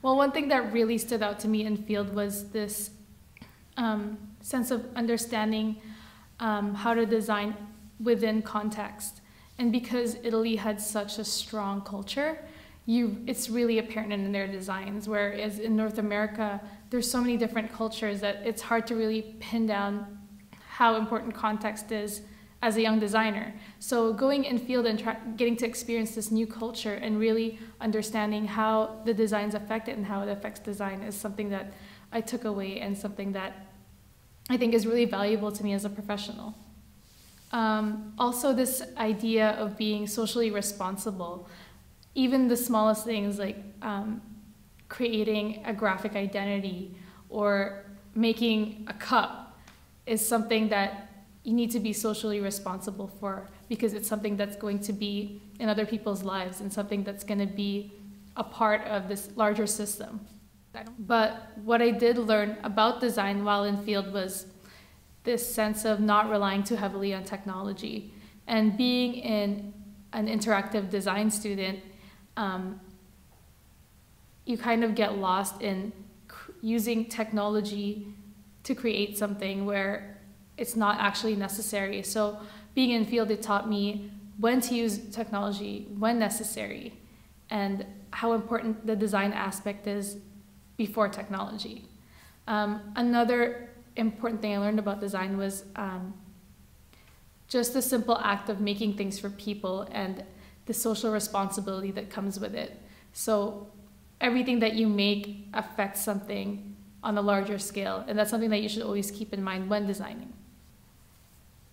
Well, one thing that really stood out to me in field was this sense of understanding how to design within context. And because Italy had such a strong culture, it's really apparent in their designs, whereas in North America, there's so many different cultures that it's hard to really pin down how important context is as a young designer. So going in field and getting to experience this new culture and really understanding how the designs affect it and how it affects design is something that I took away and something that I think is really valuable to me as a professional. Also, this idea of being socially responsible, even the smallest things like creating a graphic identity or making a cup is something that you need to be socially responsible for, because it's something that's going to be in other people's lives and something that's going to be a part of this larger system. But what I did learn about design while in field was this sense of not relying too heavily on technology. And being an interactive design student, you kind of get lost in using technology to create something where it's not actually necessary. So being in field, it taught me when to use technology, when necessary, and how important the design aspect is before technology. Another important thing I learned about design was just the simple act of making things for people and the social responsibility that comes with it. So everything that you make affects something on a larger scale, and that's something that you should always keep in mind when designing.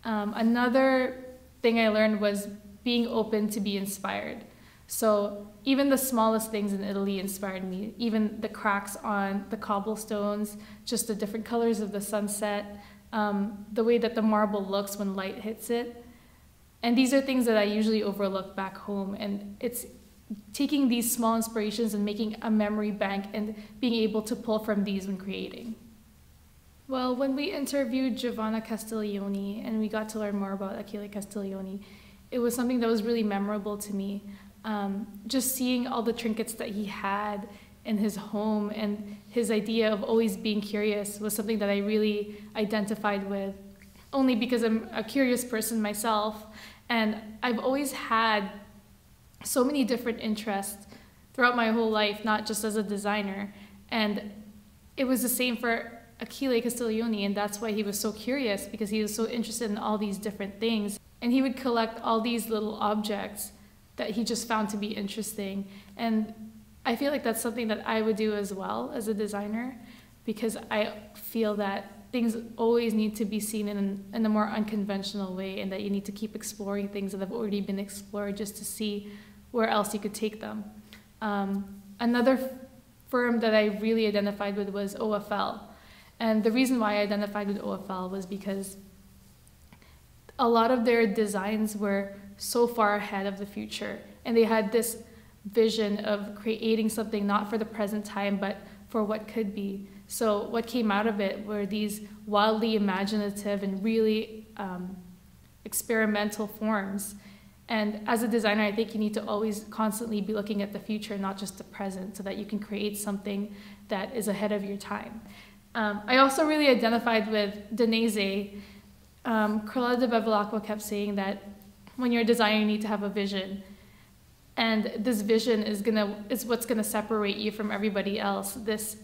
Another thing I learned was being open to be inspired. So even the smallest things in Italy inspired me, even the cracks on the cobblestones, just the different colors of the sunset, the way that the marble looks when light hits it. And these are things that I usually overlook back home, and it's taking these small inspirations and making a memory bank and being able to pull from these when creating. Well, when we interviewed Giovanna Castiglione and we got to learn more about Achille Castiglione, it was something that was really memorable to me. Just seeing all the trinkets that he had in his home and his idea of always being curious was something that I really identified with, only because I'm a curious person myself, and I've always had so many different interests throughout my whole life, not just as a designer. And it was the same for Achille Castiglione, and that's why he was so curious, because he was so interested in all these different things. And he would collect all these little objects that he just found to be interesting. And I feel like that's something that I would do as well as a designer, because I feel that things always need to be seen in a more unconventional way, and that you need to keep exploring things that have already been explored just to see where else you could take them. Another firm that I really identified with was OFL. And the reason why I identified with OFL was because a lot of their designs were so far ahead of the future, and they had this vision of creating something not for the present time, but for what could be. So what came out of it were these wildly imaginative and really experimental forms. And as a designer, I think you need to always constantly be looking at the future, not just the present, so that you can create something that is ahead of your time. I also really identified with Danese. Carla de Bevilacqua kept saying that when you're a designer, you need to have a vision. And this vision is what's gonna separate you from everybody else. This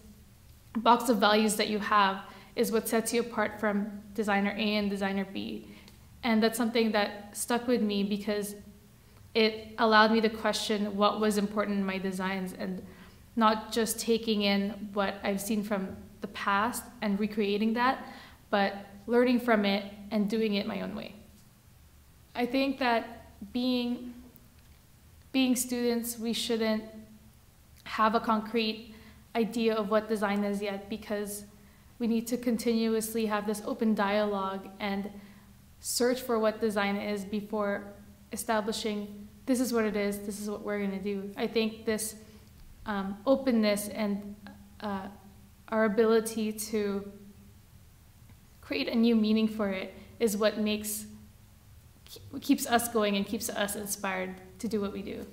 box of values that you have is what sets you apart from designer A and designer B. And that's something that stuck with me, because it allowed me to question what was important in my designs, and not just taking in what I've seen from the past and recreating that, but learning from it and doing it my own way. I think that being students, we shouldn't have a concrete idea of what design is yet, because we need to continuously have this open dialogue and search for what design is before establishing this is what it is, this is what we're going to do. I think this openness and our ability to create a new meaning for it is what keeps us going and keeps us inspired to do what we do.